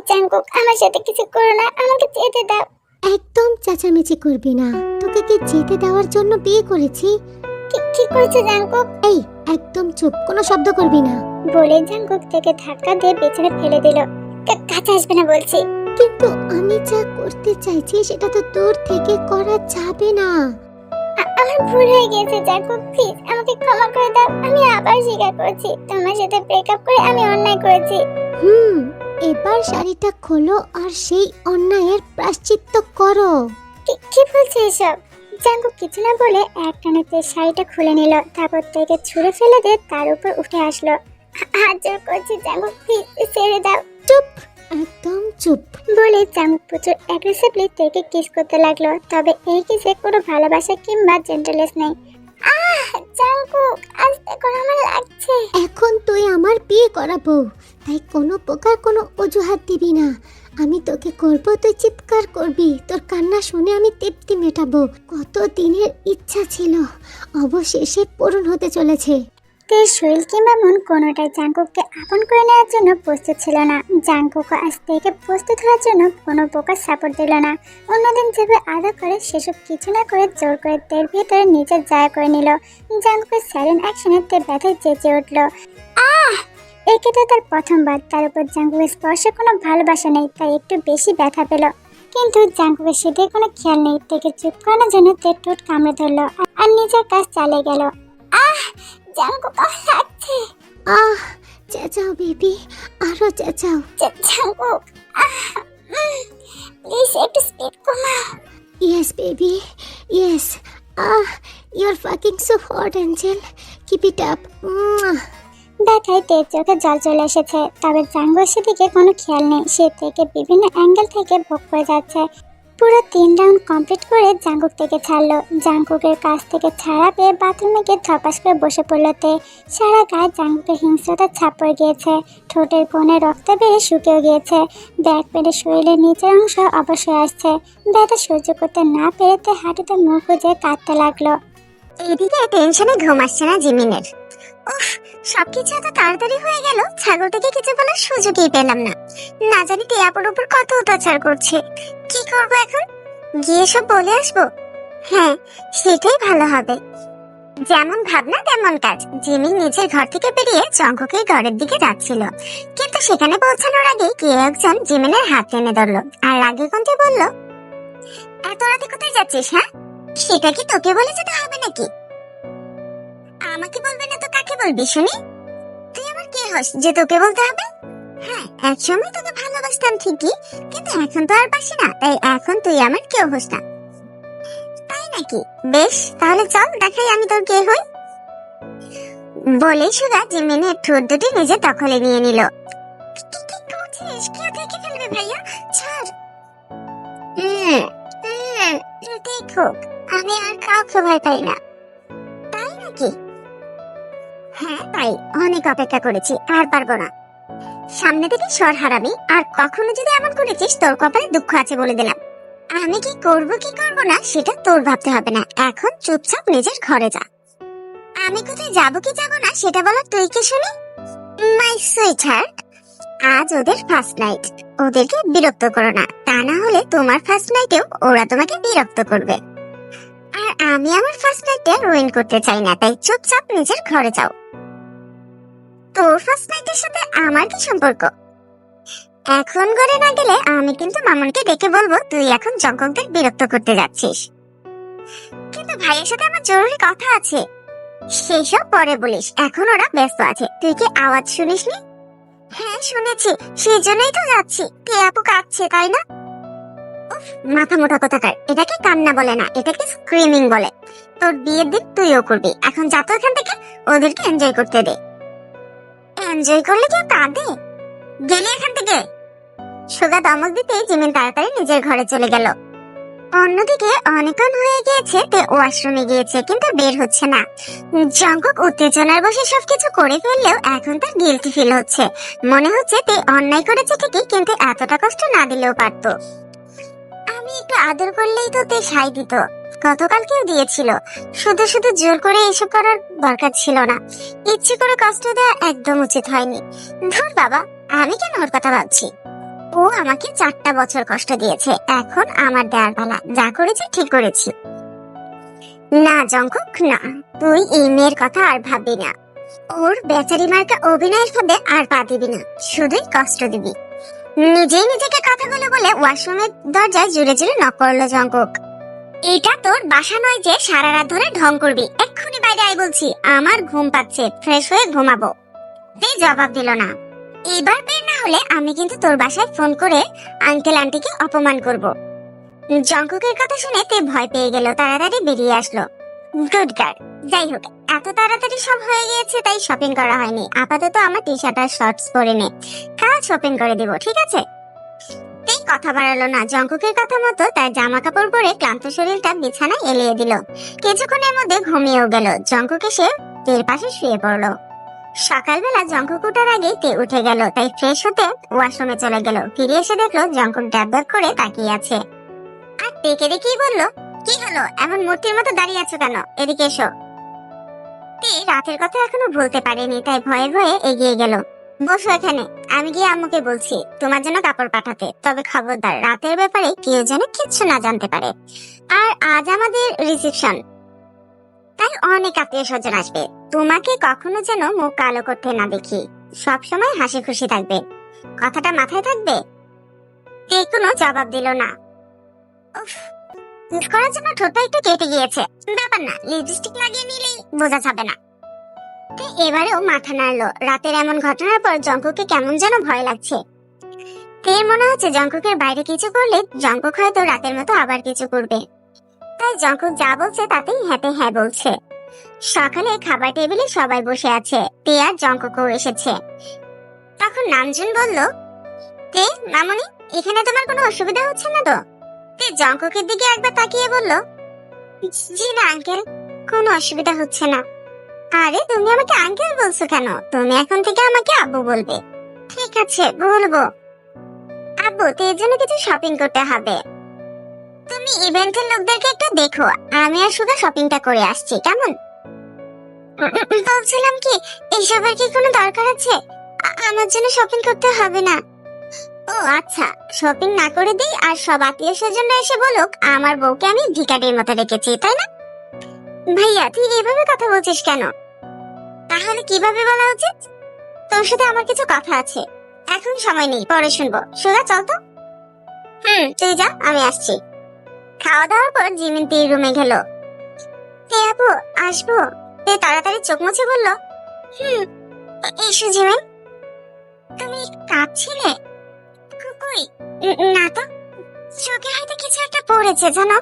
Jungkook, আমার সাথে কিছু করো না, আমাকে যেতে দাও। একদম চেঁচামেচি করবি না, তোকে কি যেতে দেওয়ার জন্য বিয়ে করেছি? কি করছো জাঙ্কুক? এই একদম চুপ, কোনো শব্দ করবি না। বলে জাঙ্কুক থেকে ধাক্কা দিয়ে পেছনে ফেলে দিল। কাছে আসবে না বলছি। কিন্তু আমি যা করতে চাইছি সেটা তো দূর থেকে করা যাবে না। আমার ভুল হয়ে গেছে জাঙ্কুক, প্লিজ আমাকে ক্ষমা করে দাও। আমি আবার স্বীকার করছি, তোমার সাথে ব্রেকআপ করে আমি অন্যায় করেছি। এবার শাড়িটা খোলো আর সেই অন্যায়ের প্রায়শ্চিত্ত করো। কি বলছো এসব? জাঙ্কুক কিছু না বলে এক টানেতে শাড়িটা খুলে নিল, তারপর থেকে ছুঁড়ে ফেলে দিয়ে তার উপর উঠে আসলো। হাত জোর করছি জাঙ্কুক, প্লিজ ছেড়ে দাও। চুপ, একদম চুপ। বলে জাঙ্কুক প্রচুর অ্যাগ্রেসিভলি তেকে কিস করতে লাগলো, তবে এই কিসে কোনো ভালোবাসা কিংবা জেন্টলনেস নেই। জাঙ্কুক আস্তে করে, আমার লাগছে। এখন তুই আমার বিয়ে করাবো, তাই কোনো প্রকার কোনো অজুহাত দিবি না। আমি তোকে করব, তুই চিৎকার করবি, তোর কান্না শুনে আমি তৃপ্তি মেটাবো। কত দিনের ইচ্ছা ছিল, অবশেষে পূরণ হতে চলেছে। তের শরীর কিংবা মন কোনোটাই জাঙ্কুককে আপন করে নেওয়ার জন্য প্রস্তুত ছিল না। জাঙ্কুক আজ থেকে প্রস্তুত হওয়ার জন্য কোনো প্রকার সাপোর্ট দিল না। অন্যদিন যেভাবে আদা করে সেসব কিছু না করে জোর করে তের ভিতরে নিজের জায়গা করে নিল। জাঙ্কুকের স্যারেন অ্যাকশনে তে ব্যথায় চেঁচে উঠল। একে তো তার প্রথমবার, তার উপর জাঙ্কুকের স্পর্শে কোনো ভালোবাসা নেই, তাই একটু বেশি ব্যথা পেল। কিন্তু জাঙ্কুকের সেদিকে কোনো খেয়াল নেই। তেকে চুপ করানোর জন্য তের ঠোঁট কামড়ে ধরলো আর নিজের কাজ চালিয়ে গেল। জাঙ্কুক আমার লাগছে। চেঁচাও বেবি, আরো চেঁচাও। জাঙ্কুক প্লিজ একটু স্পিড কমাও। Yes baby, yes. Your fucking so hot angel, keep it up. ব্যথায় তের চোখে জল চলে এসেছে, তবে জাঙ্কুক সেদিকে কোনো খেয়াল নেই। সে থেকে বিভিন্ন অ্যাঙ্গেল থেকে ভোগ করে যাচ্ছে। পুরো 3 রাউন্ড কমপ্লিট করে জাঙ্কুক থেকে ছাড়লো। জাঙ্কুকের কাছ থেকে ছাড়া পেয়ে বাথরুমে গিয়ে ধপাস করে বসে পড়লো তে। সারা গায়ে জাঙ্কুকের হিংস্রতার ছাপ পড়ে গিয়েছে, ঠোঁটের কোণে রক্ত বেড়ে শুকিয়ে গিয়েছে, ব্যাগ পেটে শরীরের নিচের অংশ অবশ্যই আসছে। ব্যথা সহ্য করতে না পেরে তে হাঁটুতে মুখ গুজে কাঁদতে লাগলো। এদিকে টেনশনে ঘুম আসছে না জিমিনের। উফ, সবকিছু এত তাড়াতাড়ি হয়ে গেল, ছাগলটাকে কিছু বলার সুযোগই পেলাম না। না জানি টিয়াপুর উপর কত অত্যাচার করছে। কি করবো এখন? গিয়ে সব বলে আসবো? হ্যাঁ, সেটাই ভালো হবে। যেমন ভাবনা তেমন কাজ। জিমি নিজের ঘর থেকে বেরিয়ে জঙ্কুকের ঘরের দিকে যাচ্ছিল, কিন্তু সেখানে পৌঁছানোর আগে কে একজন জিমিনের হাত টেনে ধরলো আর রাগে কণ্ঠে বলল, এত রাতে কোথায় যাচ্ছিস? হ্যাঁ, সেটা কি তোকে বলে যেতে হবে নাকি? আমাকে বলবে না তো কাকে বলবি শুনি? তুই আমার কে হস যে তোকে বলতে হবে? হ্যাঁ, একসময় তোকে ভালোবাসতাম ঠিকই, কিন্তু এখন তো আর পাসি না, তাই এখন তুই আমার কেউ হস না। তাই নাকি? বেশ, তাহলে চল দেখাই আমি তোর কে হই। বলে সুগা জিমিনের ঠোঁট দুটি নিজের দখলে নিয়ে নিল। কি করছিস? কেউ দেখে ফেলবে ভাইয়া, ছাড়। দেখো, আমি আর কাউকে ভয় পাই না। তাই নাকি? হ্যাঁ তাই, অনেক অপেক্ষা করেছি, আর পারবো না। সামনে থেকে সর হারাবি, আর কখনো যদি এমন করেছিস তোর কপালে দুঃখ আছে বলে দিলাম। আমি কি করব কি করব না সেটা তোর ভাবতে হবে না, এখন চুপচাপ নিজের ঘরে যা। আমি কোথায় যাব কি যাব না সেটা বলো তুই কি শুনি। মাই সুইট হার্ট, আজ ওদের ফার্স্ট নাইট, ওদেরকে বিরক্ত করো না, তা না হলে তোমার ফার্স্ট নাইটেও ওরা তোমাকে বিরক্ত করবে। আর আমি আমার ফার্স্ট নাইটে রুইন করতে চাই না, তাই চুপচাপ নিজের ঘরে যাও। তোর ফার্স্ট নাইটের সাথে আমার কি সম্পর্ক? এখন ঘরে না গেলে আমি কিন্তু মামুনকে ডেকে বলবো তুই এখন জঙ্কুকদের বিরক্ত করতে যাচ্ছিস। কিন্তু ভাইয়ের সাথে আমার জরুরি কথা আছে। সেসব পরে বলিস, এখন ওরা ব্যস্ত আছে। তুই কি আওয়াজ শুনিসনি? হ্যাঁ শুনেছি, সেই জন্যই তো যাচ্ছি। কে আপু কাঁদছে তাই না? উফ, মাথা মোটা কোথাকার, এটাকে কান্না বলে না, এটাকে স্ক্রিমিং বলে। তোর বিয়ের দিন তুইও করবি, এখন যা তো এখান থেকে, ওদেরকে এনজয় করতে দে। এনজয় করলে কেউ কাঁদে? গেলি এখান থেকে। সুগা ধমক দিতে জিমিন তাড়াতাড়ি নিজের ঘরে চলে গেল। অন্যদিকে অনেকক্ষণ হয়ে গিয়েছে তে ওয়াশরুমে গিয়েছে, কিন্তু বের হচ্ছে না। জঙ্কুক উত্তেজনার বসে সবকিছু করে ফেললেও এখন তার গিলটি ফিল হচ্ছে। মনে হচ্ছে তে অন্যায় করেছে ঠিকই, কিন্তু এতটা কষ্ট না দিলেও পারতো। আমি একটু আদর করলেই তো তে সাই দিত, গতকালকেও দিয়েছিল। শুধু শুধু জোর করে এসব করার দরকার ছিল না। ইচ্ছে করে কষ্ট দেওয়া একদম উচিত হয়নি। ধুর বাবা, আমি কেন ওর কথা ভাবছি। ও আমাকে 4টা বছর কষ্ট দিয়েছে, এখন আমার দেয়ার পালা। যা করেছি ঠিক করেছি। না জঙ্কুক না, তুই এই মেয়ের কথা আর ভাববি না। ওর বেচারি মার্কা অভিনয়ের ফাঁদে আর পা দিবি না, শুধুই কষ্ট দিবি। নিজেই নিজেকে কথাগুলো বলে ওয়াশরুমের দরজায় জুড়ে জুড়ে নক করলো জঙ্কুক। এটা তোর বাসা নয় যে সারা রাত ধরে ঢং করবি। এক্ষুনি বাইরে আয় বলছি, আমার ঘুম পাচ্ছে, ফ্রেশ হয়ে ঘুমাবো। তুই জবাব দিল না। এবার বের না হলে আমি কিন্তু তোর বাসায় ফোন করে আঙ্কেল আন্টিকে অপমান করব। জঙ্কুকের কথা শুনে তে ভয় পেয়ে গেল, তাড়াতাড়ি বেরিয়ে আসলো। Good girl. যাই হোক, এত তাড়াতাড়ি সব হয়ে গিয়েছে তাই শপিং করা হয়নি। আপাতত আমার টি শার্ট আর শর্টস পরে নে, কাল শপিং করে দিব, ঠিক আছে? এই কথা বাড়ালো না। জঙ্কুকের কথা মতো তার জামা কাপড় পরে ক্লান্ত শরীরটা বিছানায় এলিয়ে দিল। কিছুক্ষণের মধ্যে ঘুমিয়েও গেল। জঙ্কুক এসে তের পাশে শুয়ে পড়লো। সকালবেলা জঙ্কুক উঠার আগেই তে উঠে গেল, তাই ফ্রেশ হতে ওয়াশরুমে চলে গেল। ফিরে এসে দেখলো জঙ্কুক ড্যাব করে তাকিয়ে আছে। আর তেকে দেখেই বলল, কি হলো, এমন মূর্তির মতো দাঁড়িয়ে আছো কেন? এদিকে এসো। তে রাতের কথা এখনো ভুলতে পারেনি, তাই ভয়ে ভয়ে এগিয়ে গেল। বসো এখানে, আমি গিয়ে আম্মুকে বলছি তোমার জন্য কাপড় পাঠাতে। তবে খবরদার রাতের ব্যাপারে কেউ যেন কিচ্ছু না জানতে পারে। আর আজ আমাদের রিসেপশন, তাই অনেক আত্মীয় স্বজন আসবে। তোমাকে কখনো যেন মুখ কালো করতে না দেখি। সব সময় হাসি খুশি থাকবে, কথাটা মাথায় থাকবে? তে কোনো জবাব দিল না। উফ, মুখ করার জন্য ঠোঁটটা একটু কেটে গিয়েছে, ব্যাপার না, লিপস্টিক লাগিয়ে নিলেই বোঝা যাবে না। তে এবারেও মাথা নাড়লো। রাতের এমন ঘটনার পর জঙ্কুককে কেমন যেন ভয় লাগছে। তের মনে হচ্ছে জঙ্কুকের বাইরে কিছু করলে জঙ্কুক হয়তো রাতের মতো আবার কিছু করবে। তাই জঙ্কুক যা বলছে তাতেই হ্যাঁতে হ্যাঁ বলছে। সকালে খাবার টেবিলে সবাই বসে আছে, তে আর জঙ্কুকও এসেছে। তখন নামজুন বলল, তে মামনি, এখানে তোমার কোনো অসুবিধা হচ্ছে না তো? তে জঙ্কুকের দিকে একবার তাকিয়ে বলল, জি না আঙ্কেল, কোনো অসুবিধা হচ্ছে না। আরে তুমি আমাকে আঙ্কেল বলছো কেন? তুমি এখন থেকে আমাকে আব্বু বলবে। ঠিক আছে বলবো। আব্বু, তের জন্য কিছু শপিং করতে হবে। তুমি ইভেন্টের লোকদেরকে একটু দেখো, আমি আর সুগা শপিংটা করে আসছি, কেমন? বলছিলাম কি, এইসবের কি কোনো দরকার আছে? আমার জন্য শপিং করতে হবে না। ও আচ্ছা, শপিং না করে দিই আর সব আত্মীয় স্বজনরা এসে বলুক আমার বউকে আমি ভিখারির মতো রেখেছি, তাই না? ভাইয়া, তুই এভাবে কথা বলছিস কেন? তাহলে কিভাবে বলা উচিত? তোর সাথে আমার কিছু কথা আছে, এখন সময় নেই, পরে শুনবো। সুগা চল তো। তুই যা, আমি আসছি। খাওয়া দাওয়ার পর জিমিন তীর রুমে গেল। তে আপু, আসবো? তে তাড়াতাড়ি চোখ মুছে বলল, এসো জিমিন। তুমি কাঁদছিলে? কই না তো, চোখে হয়তো কিছু একটা পড়েছে জানো।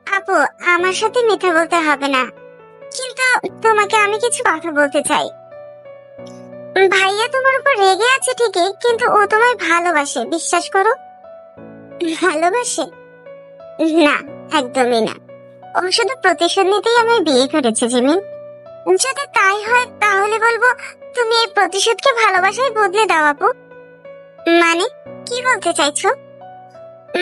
আপু, আমার সাথে মিথ্যা বলতে হবে না, কিন্তু তোমাকে আমি কিছু কথা বলতে চাই। ভাইয়া তোমার উপর রেগে আছে ঠিকই, কিন্তু ও তোমায় ভালোবাসে, বিশ্বাস করো। ভালোবাসে? না, একদমই না। ও শুধু প্রতিশোধ নিতেই আমি বিয়ে করেছি জিমিন। যদি তাই হয় তাহলে বলবো তুমি এই প্রতিশোধকে ভালোবাসায় বদলে দাও আপু। মানে কি বলতে চাইছো?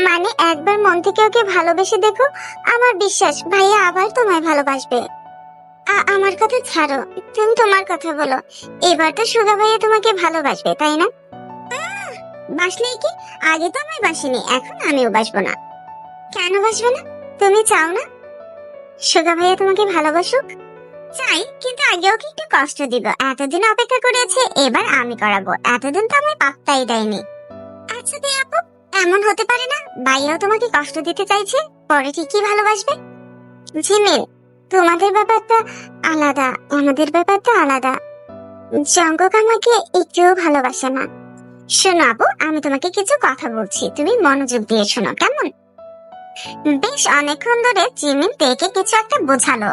মানে একবার মন থেকে ওকে ভালোবেসে দেখো, আমার বিশ্বাস ভাইয়া আবার তোমায় ভালোবাসবে। আমার কথা ছাড়ো, তুমি তোমার কথা বলো। এবার তো সুগা ভাইয়া তোমাকে ভালোবাসবে, তাই না? বাসলেই কি, আগে তো আমি বাসিনি, এখন আমিও বাসবো না। কেন বাসবে না? তুমি চাও না সুগা ভাইয়া তোমাকে ভালোবাসুক? চাই, কিন্তু আগে ওকে একটু কষ্ট দিব। এতদিন অপেক্ষা করেছে, এবার আমি করাবো। এতদিন তো আমি পাত্তাই দেয়নি। আচ্ছা দে আপু, এমন হতে পারে না ভাইয়াও তোমাকে কষ্ট দিতে চাইছে, পরে ঠিকই ভালোবাসবে। ঝিমিন, তোমাদের ব্যাপারটা আলাদা, আমাদের ব্যাপারটা আলাদা। জঙ্কুক আমাকে একটুও ভালোবাসে না। শোনো আপু, আমি তোমাকে কিছু কথা বলছি, তুমি মনোযোগ দিয়ে শোনো, কেমন? বেশ অনেকক্ষণ ধরে জিমিন তেকে কিছু একটা বোঝালো।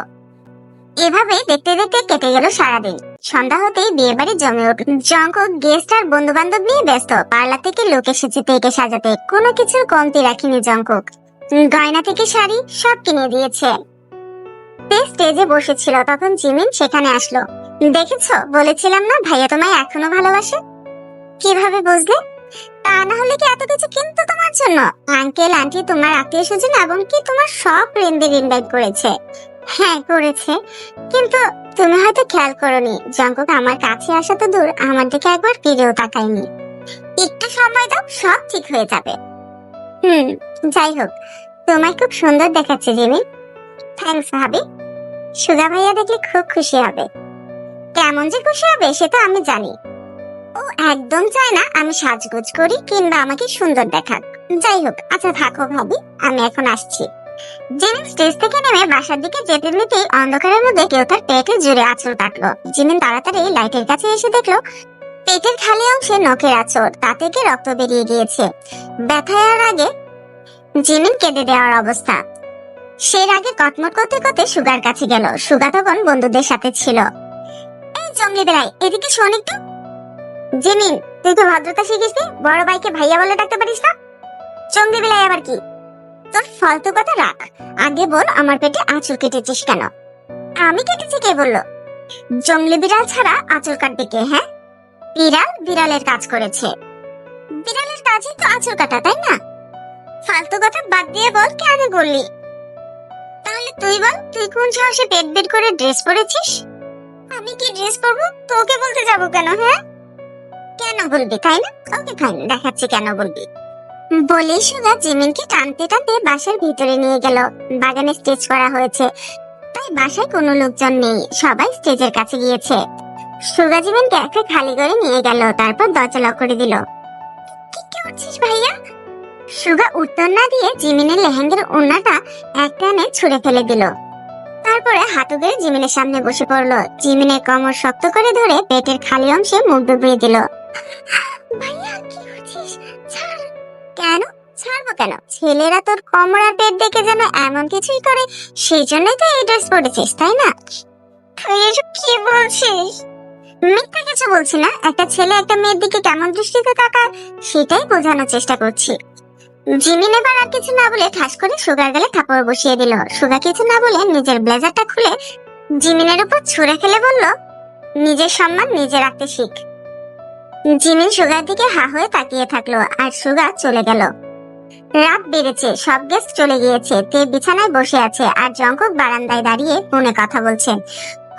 এভাবে দেখতে দেখতে কেটে গেল সারাদিন। সন্ধ্যা হতেই বিয়ে বাড়ি জমে উঠল। জঙ্কুক গেস্ট আর বন্ধু বান্ধব নিয়ে ব্যস্ত। পার্লার থেকে লোক এসেছে তেকে সাজাতে, কোনো কিছুর কমতি রাখিনি জঙ্কুক। গয়না থেকে শাড়ি সব কিনে দিয়েছে। তে স্টেজে বসেছিল, তখন জিমিন সেখানে আসলো। দেখেছো, বলেছিলাম না ভাইয়া তোমায় এখনো ভালোবাসে। কিভাবে বুঝলে? তা না হলে কি এত কিছু কিন্তু তোমার জন্য? আঙ্কেল আন্টি, তোমার আত্মীয় স্বজন, এমনকি তোমার সব ফ্রেন্ডদের ইনভাইট করেছে। হ্যাঁ করেছে, কিন্তু তুমি হয়তো খেয়াল করোনি, জঙ্কুক আমার কাছে আসা তো দূর, আমার দিকে একবার ফিরেও তাকায়নি। একটু সময় দাও, সব ঠিক হয়ে যাবে। যাই হোক, তোমায় খুব সুন্দর দেখাচ্ছে জিমিন। থ্যাঙ্কস ভাবি। সুগা ভাইয়া দেখলে খুব খুশি হবে। কেমন যে খুশি হবে সেটা আমি জানি। ও একদম চায় না আমি সাজগোজ করি কিংবা আমাকে সুন্দর দেখাক। যাই হোক, আচ্ছা থাকো ভাবি, আমি এখন আসছি। জিমিন স্টেজ থেকে নেমে বাসার দিকে যেতে নিতেই অন্ধকারের মধ্যে কেউ তার পেটে জোরে আঁচড় কাটলো। জিমিন তাড়াতাড়ি লাইটের কাছে এসে দেখলো পেটের খালি অংশে নখের আঁচড়, তা থেকে রক্ত বেরিয়ে গিয়েছে। ব্যথার আগে জিমিন কেঁদে দেওয়ার অবস্থা। সেই আগে কটমট করতে করতে সুগার কাছে গেল। সুগা তখন বন্ধুদের সাথে ছিল। এই জঙ্গলি বেড়াই, এদিকে শোন একটু। জিমিন, তুই তো ভদ্রতা শিখিস নি, বড় ভাইকে ভাইয়া বলে ডাকতে পারিস না? জঙ্গলি বেড়াই আবার কি? তোর ফালতু কথা রাখ, আগে বল আমার পেটে আঁচড় কেটেছিস কেন? আমি কেটেছি কে বললো? জঙ্গলি বিড়াল ছাড়া আঁচড় কাটবে কে? হ্যাঁ, বিড়াল বিড়ালের কাজ করেছে। বিড়ালের কাজই তো আঁচড় কাটা, তাই না? ফালতু কথা বাদ দিয়ে বল কেন বললি? তাহলে তুই বল, তুই কোন সাহসে পেট বের করে ড্রেস পরেছিস? আমি কি ড্রেস পরবো? তোকে বলতে যাবো কেন? হ্যাঁ, কেন বলবি তাই না? ওকে ফাইন, দেখাচ্ছি কেন বলবি। বলেই সুগা জিমিনকে টানতে টানতে বাসার ভিতরে নিয়ে গেল। বাগানে স্টেজ করা হয়েছে, তাই বাসায় কোনো লোকজন নেই, সবাই স্টেজের কাছে গিয়েছে। সুগা জিমিনকে একটা খালি করে নিয়ে গেল, তারপর দরজা লক করে দিল। কি করছিস ভাইয়া? সুগা উত্তর না দিয়ে জিমিনের লেহেঙ্গার ওড়নাটা এক টানে ছুঁড়ে ফেলে দিল। তারপরে হাঁটু গেড়ে জিমিনের সামনে বসে পড়লো। জিমিনের কোমর শক্ত করে ধরে পেটের খালি অংশে মুখ ডুবিয়ে দিল। ভাইয়া কি করছিস? ছাড়। কেন ছাড়বো কেন? ছেলেরা তোর কোমর আর পেট দেখে যেন এমন কিছুই করে, সেই জন্যই তো এই ড্রেস পরেছিস, তাই না? তুই এসব কি বলছিস? মিথ্যা কিছু বলছি না। একটা ছেলে একটা মেয়ের দিকে কেমন দৃষ্টিতে তাকায় সেটাই বোঝানোর চেষ্টা করছি। জিমিন এবার আর কিছু না বলে ঠাস করে সুগার গালে থাপড় বসিয়ে দিল। সুগা কিছু না বলে নিজের ব্লেজারটা খুলে জিমিনের উপর ছুঁড়ে ফেলে বলল, নিজের সম্মান নিজে রাখতে শিখ। জিমিন সুগার দিকে হা হয়ে তাকিয়ে থাকলো, আর সুগা চলে গেল। রাত বেড়েছে, সব গেস্ট চলে গিয়েছে। তে বিছানায় বসে আছে, আর জঙ্কক বারান্দায় দাঁড়িয়ে ফোনে কথা বলছে।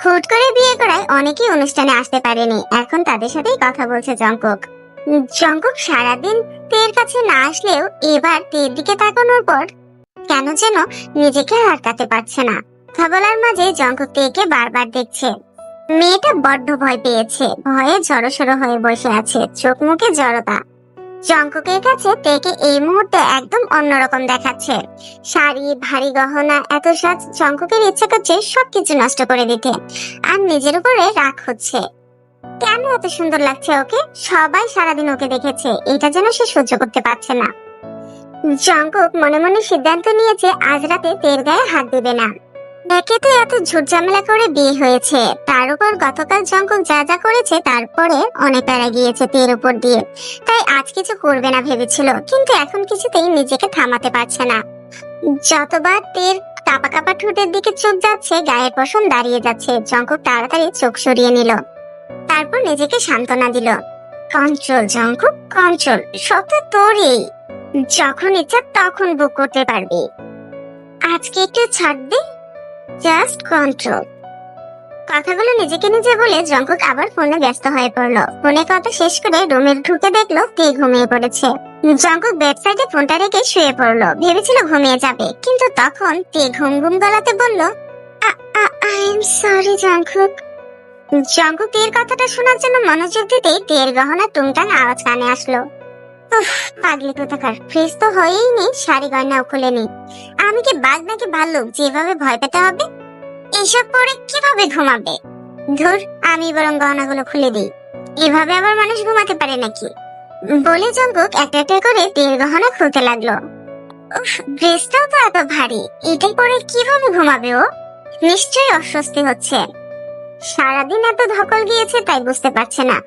হুট করে বিয়ে করায় অনেকেই অনুষ্ঠানে আসতে পারেনি, এখন তাদের সাথেই কথা বলছে জঙ্কক। জঙ্কক সারাদিন তের কাছে না আসলেও এবার তের দিকে তাকানোর পর কেন যেন নিজেকে আর আটকাতে পারছে না। কথা বলার মাঝে জঙ্কক তেকে বারবার দেখছে। মেয়েটা বড্ড ভয় পেয়েছে, ভয়ে জড়সড় হয়ে বসে আছে, চোখ মুখে জড়তা। জঙ্ককের কাছে তেকে এই মুহূর্তে একদম অন্যরকম দেখাচ্ছে। শাড়ি, ভারী গহনা, এত সাজ জঙ্ককের ইচ্ছে করছে সবকিছু নষ্ট করে দিতে, আর নিজের উপরে রাগ হচ্ছে। কেন এত সুন্দর লাগছে ওকে? সবাই সারাদিন ওকে দেখেছে, এটা যেন সে সহ্য করতে পারছে না। জঙ্কক মনে মনে সিদ্ধান্ত নিয়েছে আজ রাতে তের গায়ে হাত দিবে না। একে তো এত ঝুট ঝামেলা করে বিয়ে হয়েছে, তার উপর গতকাল জঙ্কক যা যা করেছে, তারপরে অনেক প্যারা গিয়েছে তের উপর দিয়ে, তাই আজ কিছু করবে না ভেবেছিল, কিন্তু এখন কিছুতেই নিজেকে থামাতে পারছে না। যতবার তের কাপা কাপা ঠোঁটের দিকে চোখ যাচ্ছে, গায়ের পশম দাঁড়িয়ে যাচ্ছে। জঙ্কক তাড়াতাড়ি চোখ সরিয়ে নিল, তারপর নিজেকে সান্ত্বনা দিল। কন্ট্রোল জঙ্কক, কন্ট্রোল, সব তো তোরই। যখন ইচ্ছা তখন বুক করতে পারবি। আজকে একটু ছাড় দে, জাস্ট কন্ট্রোল। কথাগুলো নিজেকে নিজে বলে জঙ্কক আবার ফোনে ব্যস্ত হয়ে পড়লো। ফোনে কথা শেষ করে রুমে ঢুকে দেখলো তে ঘুমিয়ে পড়েছে। জঙ্কক বেডসাইডে ফোনটা রেখে শুয়ে পড়লো, ভেবেছিল ঘুমিয়ে যাবে, কিন্তু তখন তে ঘুম ঘুম গলাতে বলল, আই এম সরি জঙ্কক। জঙ্কক তের কথাটা শোনার জন্য মনোযোগ দিতেই তের গহনা টুংটাং আওয়াজ কানে আসলো। উফ, পাগলি কোথাকার, ফ্রেশ তো হয়েই নি, শাড়ি গয়নাও খুলেনি। আমি কি বাঘ নাকি ভাল্লুক যেভাবে ভয় পেতে হবে? এইসব পরে কিভাবে ঘুমাবে? ধুর, আমি বরং গহনাগুলো খুলে দিই, এভাবে আবার মানুষ ঘুমাতে পারে নাকি? বলে জঙ্কক একটা একটা করে তের গহনা খুলতে লাগলো। উফ, ড্রেসটাও তো এত ভারী, এটাই পরে কিভাবে ঘুমাবে ও? নিশ্চয়ই অস্বস্তি হচ্ছে, সারাদিন এত ধকল গিয়েছে তাই বুঝতে পারছে না।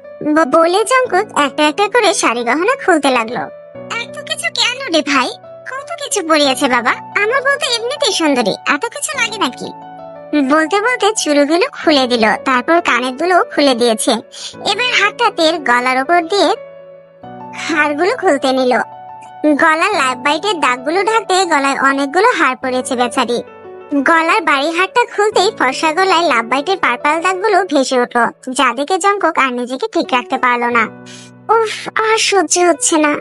বলে জঙ্কক একটা একটা করে শাড়ি গহনা খুলতে লাগলো। এত কিছু কেন রে ভাই? কত কিছু পরিয়েছে বাবা, আমার বলতে এমনিতেই সুন্দরী, এত কিছু লাগে নাকি? বলতে বলতে চুলগুলো খুলে দিল, তারপর কানের দুলো খুলে দিয়েছে। এবার হাতটা তের গলার উপর দিয়ে হাড়গুলো খুলতে নিল। গলার লাইফ বাইটের দাগগুলো ঢাকতে গলায় অনেকগুলো হাড় পড়েছে বেচারি। গলার বাড়ি হাড়টা খুলতেই ফর্সা গলায় লাভ বাইটের পার্পল দাগগুলো ভেসে উঠলো, যা দেখে জঙ্কক আর নিজেকে ঠিক রাখতে পারলো না। উফ, আর সহ্য হচ্ছে না।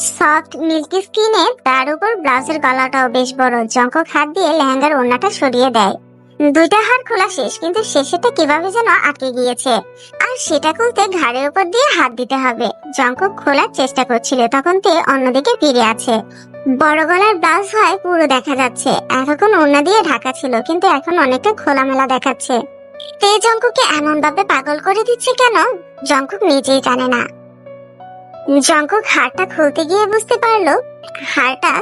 সফট মিল্কি স্কিনে তার উপর ব্লাউজের গলাটাও বেশ বড়। জঙ্কক হাত দিয়ে লেহেঙ্গার ওড়নাটা সরিয়ে দেয়। দুইটা হাড় খোলা শেষ, কিন্তু শেষেটা কিভাবে যেন আটকে গিয়েছে, আর সেটা খুলতে ঘাড়ের উপর দিয়ে হাত দিতে হবে। জঙ্কক খোলার চেষ্টা করছিল, তখন তে অন্যদিকে ফিরে আছে। বড় গলার ব্লাউজ হয় পুরো দেখা যাচ্ছে। এতক্ষণ ওড়না দিয়ে ঢাকা ছিল, কিন্তু এখন অনেকটা খোলামেলা দেখাচ্ছে। তে জঙ্ককে এমন ভাবে পাগল করে দিচ্ছে কেন, জঙ্কক নিজেই জানে না। জঙ্কক হাড়টা খুলতে গিয়ে বুঝতে পারলো হাড়টা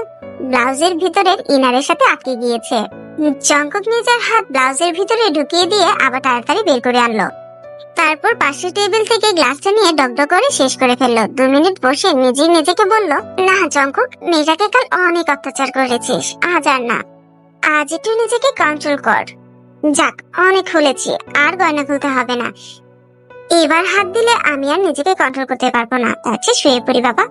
ব্লাউজের ভিতরের ইনারের সাথে আটকে গিয়েছে। জঙ্কক নিজের হাত ব্লাউজের ভিতরে ঢুকিয়ে দিয়ে আবার তাড়াতাড়ি বের করে আনলো। তারপর পাশের টেবিল থেকে গ্লাসটা নিয়ে ডগডগ করে শেষ করে ফেললো। 2 মিনিট বসে নিজেই নিজেকে বলল, না জঙ্কক, মেয়েটাকে কাল অনেক অত্যাচার করেছিস, আজ আর না। আজ একটু নিজেকে কন্ট্রোল কর। যাক, অনেক খুলেছি, আর গয়না খুলতে হবে না। এবার হাত দিলে আমি আর নিজেকে কন্ট্রোল করতে পারবো না। তার চেয়ে শুয়ে পড়ি বাবা।